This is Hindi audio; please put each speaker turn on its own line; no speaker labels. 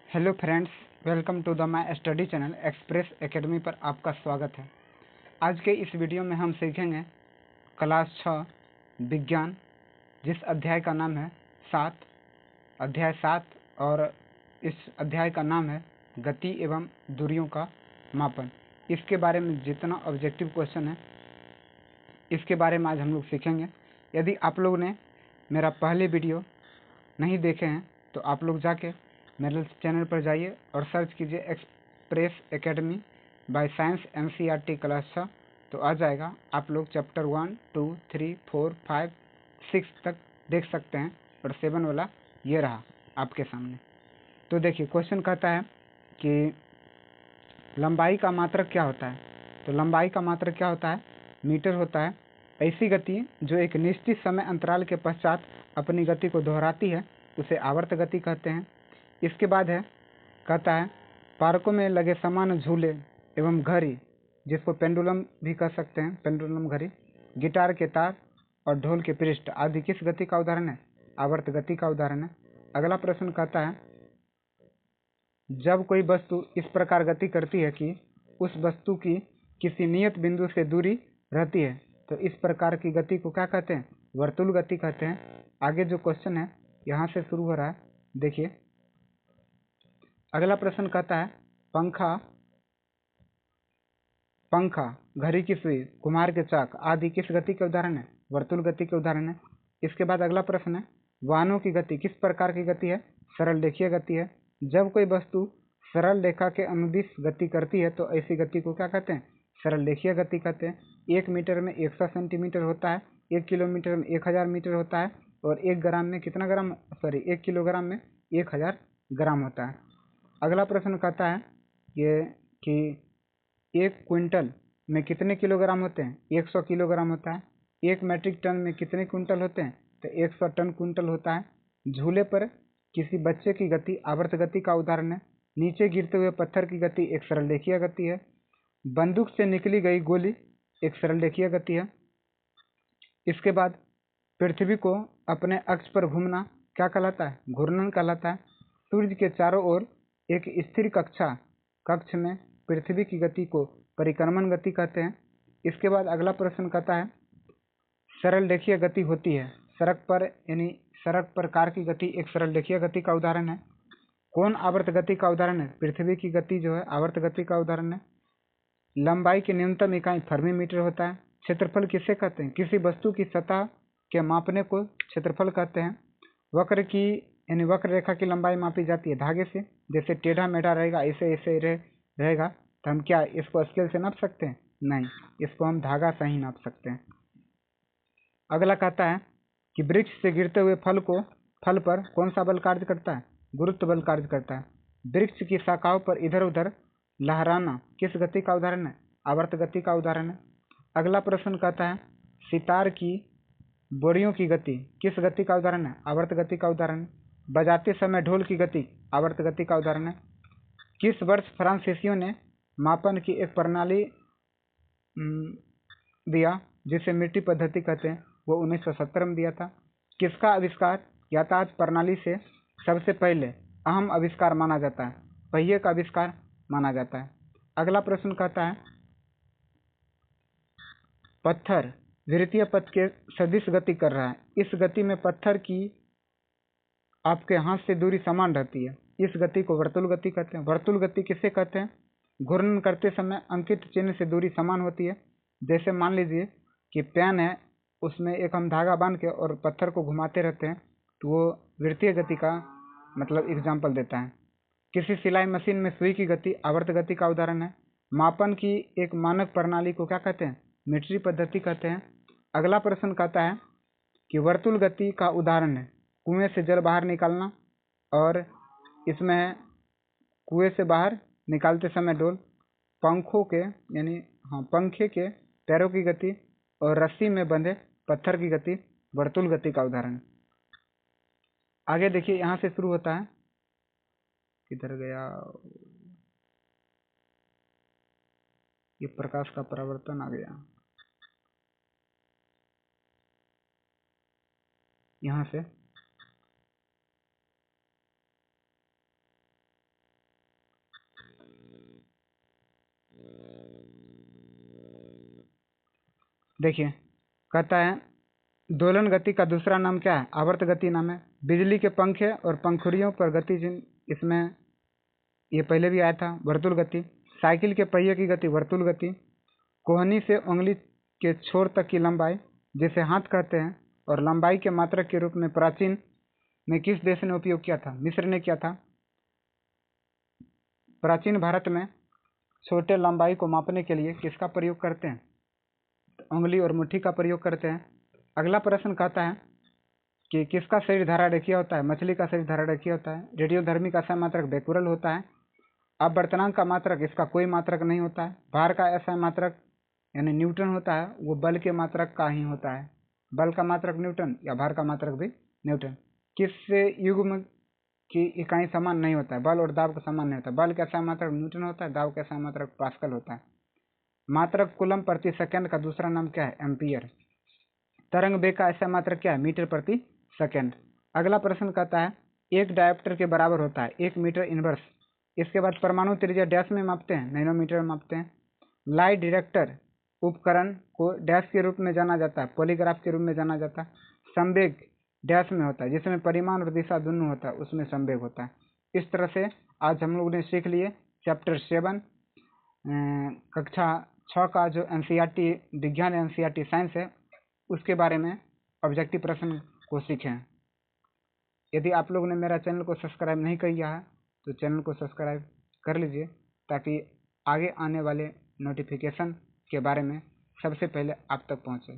Hello friends, welcome to the my study channel express academy पर आपका स्वागत है। आज के इस वीडियो में हम सीखेंगे क्लास 6 विज्ञान, जिस अध्याय का नाम है अध्याय 7 और इस अध्याय का नाम है गति एवं दूरियों का मापन। इसके बारे में जितना ऑब्जेक्टिव क्वेश्चन है इसके बारे में आज हम लोग सीखेंगे। यदि आप लोग ने मेरा पहले वीडियो नहीं देखे हैं तो आप लोग जाके मेरे चैनल पर जाइए और सर्च कीजिए express academy by science NCERT class 6, तो आ जाएगा। आप लोग चैप्टर 1, 2, 3, 4, 5, 6 तक देख सकते हैं और 7 वाला ये रहा आपके सामने। तो देखिए, क्वेश्चन कहता है कि लंबाई का मात्रक क्या होता है। तो लंबाई का मात्रक क्या होता है? मीटर होता है। ऐसी गति जो एक निश्चित समय अंतराल के पश्चात अपनी गति को दोहराती है उसे आवर्त गति कहते हैं। इसके बाद है, कहता है पार्कों में लगे समान झूले एवं घड़ी, जिसको पेंडुलम भी कह सकते हैं, पेंडुलम घड़ी, गिटार के तार और ढोल के पृष्ठ आदि किस गति का उदाहरण है? आवर्त गति का उदाहरण है। अगला प्रश्न कहता है जब कोई वस्तु इस प्रकार गति करती है कि उस वस्तु की किसी नियत बिंदु से दूरी रहती है, तो इस प्रकार की गति को क्या कहते हैं? वर्तुल गति कहते हैं। आगे जो क्वेश्चन है यहाँ से शुरू हो रहा है, देखिए। अगला प्रश्न कहता है पंखा, घड़ी की सुई, कुम्हार के चाक आदि किस गति के उदाहरण है? वर्तुल गति के उदाहरण है। इसके बाद अगला प्रश्न है वाहनों की गति किस प्रकार की गति है? सरल रेखीय गति है। जब कोई वस्तु सरल रेखा के अनुदिश गति करती है तो ऐसी गति को क्या कहते हैं? सरल रेखीय गति कहते हैं। 1 मीटर में 100 सेंटीमीटर होता है, 1 किलोमीटर में 1000 मीटर होता है और 1 ग्राम में कितना ग्राम, 1 किलोग्राम में 1000 ग्राम होता है। अगला प्रश्न कहता है ये कि 1 क्विंटल में कितने किलोग्राम होते हैं? 100 किलोग्राम होता है। 1 मैट्रिक टन में कितने कुंटल होते हैं? तो 100 टन कुंटल होता है। झूले पर किसी बच्चे की गति आवर्त गति का उदाहरण है। नीचे गिरते हुए पत्थर की गति एक सरल रेखीय गति है। बंदूक से निकली गई गोली एक सरल रेखीय गति है। इसके बाद पृथ्वी को अपने अक्ष पर घूमना क्या कहलाता है? घूर्णन कहलाता है। सूर्य के चारों ओर एक स्थिर कक्ष में पृथ्वी की गति को परिक्रमण गति कहते हैं। इसके बाद अगला प्रश्न कहता है सरल रेखीय गति होती है सड़क पर, यानी सड़क पर कार की गति एक सरल रेखीय गति का उदाहरण है। कौन आवर्त गति का उदाहरण है? पृथ्वी की गति जो है आवर्त गति का उदाहरण है। लंबाई की न्यूनतम इकाई फर्मी मीटर होता है। क्षेत्रफल किसे कहते हैं? किसी वस्तु की सतह के मापने को क्षेत्रफल कहते हैं। वक्र की, यानी वक्र रेखा की लंबाई मापी जाती है धागे से। जैसे टेढ़ा मेढ़ा रहेगा, ऐसे ऐसे रहेगा, तो हम क्या इसको स्केल से नाप सकते हैं? नहीं, इसको हम धागा से ही नाप सकते हैं। अगला कहता है कि वृक्ष से गिरते हुए फल पर कौन सा बल कार्य करता है? गुरुत्व बल कार्य करता है। वृक्ष की शाखाओं पर इधर उधर लहराना किस गति का उदाहरण है? आवर्त गति का उदाहरण है। अगला प्रश्न कहता है सितार की बोरियों की गति किस गति का उदाहरण है? आवर्त गति का उदाहरण है। बजाते समय ढोल की गति आवर्त गति का उदाहरण है। किस वर्ष फ्रांसीसियों ने मापन की एक प्रणाली दिया जिसे मिट्टी पद्धति कहते हैं? वो 1970 में दिया था। किसका आविष्कार यातायात प्रणाली से सबसे पहले अहम आविष्कार माना जाता है? पहिए का आविष्कार माना जाता है। अगला प्रश्न कहता है पत्थर वृत्तीय पथ के सदिश गति कर रहा है। इस गति में पत्थर की आपके हाथ से दूरी समान रहती है। इस गति को वर्तुल गति कहते हैं। वर्तुल गति किसे कहते हैं? घूर्णन करते समय अंकित चिन्ह से दूरी समान होती है। जैसे मान लीजिए कि पेन है, उसमें एक हम धागा बांध के और पत्थर को घुमाते रहते हैं, तो वो वृत्तीय गति का मतलब एग्जाम्पल देता है। किसी सिलाई मशीन में सुई की गति आवर्त गति का उदाहरण है। मापन की एक मानक प्रणाली को क्या कहते हैं? मीट्रिक पद्धति कहते हैं। अगला प्रश्न कहता है कि वर्तुल गति का उदाहरण है कुएं से जल बाहर निकालना, और इसमें कुएं से बाहर निकालते समय डोल, पंखे के पैरों की गति और रस्सी में बंधे पत्थर की गति वर्तुल गति का उदाहरण। आगे देखिए, यहाँ से शुरू होता है, किधर गया ये प्रकाश का परावर्तन आ गया, यहाँ से देखिए, कहता है दोलन गति का दूसरा नाम क्या है? आवर्त गति नाम है। बिजली के पंखे और पंखुड़ियों पर गति इसमें ये पहले भी आया था, वर्तुल गति। साइकिल के पहिए की गति वर्तुल गति। कोहनी से उंगली के छोर तक की लंबाई जिसे हाथ कहते हैं और लंबाई के मात्रक के रूप में प्राचीन में किस देश ने उपयोग किया था? मिस्र ने किया था। प्राचीन भारत में छोटे लंबाई को मापने के लिए किसका प्रयोग करते हैं? उंगली और मुट्ठी का प्रयोग करते हैं। अगला प्रश्न कहता है कि किसका शरीर धारा रेखीय होता है? मछली का शरीर धारा रेखीय होता है। रेडियोधर्मी का SI मात्रक बेकुरल होता है। अपवर्तनांक का मात्रक इसका कोई मात्रक नहीं होता है। भार का SI मात्रक यानी न्यूटन होता है, वो बल के मात्रक का ही होता है। बल का मात्रक न्यूटन या भार का मात्रक भी न्यूटन। किस युग्म की इकाई समान नहीं होता है? बल और दाब का समान नहीं होता है। बल का SI मात्रक न्यूटन होता है, दाब का SI मात्रक पास्कल होता है। मात्रक कूलम प्रति सेकंड का दूसरा नाम क्या है? एम्पियर। तरंग वेग का SI मात्रक क्या है? मीटर प्रति सेकंड। अगला प्रश्न कहता है एक डायोप्टर के बराबर होता है 1 मीटर इनवर्स। इसके बाद परमाणु त्रिज्या डैश में मापते हैं, नैनोमीटर में मापते हैं। लाइट डिटेक्टर उपकरण को डैश के रूप में जाना जाता है, पॉलीग्राफ के रूप में जाना जाता है। संवेग डैश में होता है, जिसमें परिमाण और दिशा दोनों होता है, उसमें संवेग होता है। इस तरह से आज हम लोग ने सीख लिए चैप्टर 7 कक्षा 6 का जो NCERT विज्ञान NCERT साइंस है उसके बारे में ऑब्जेक्टिव प्रश्न को सीखें। यदि आप लोगों ने मेरा चैनल को सब्सक्राइब नहीं किया है तो चैनल को सब्सक्राइब कर लीजिए ताकि आगे आने वाले नोटिफिकेशन के बारे में सबसे पहले आप तक पहुंचे।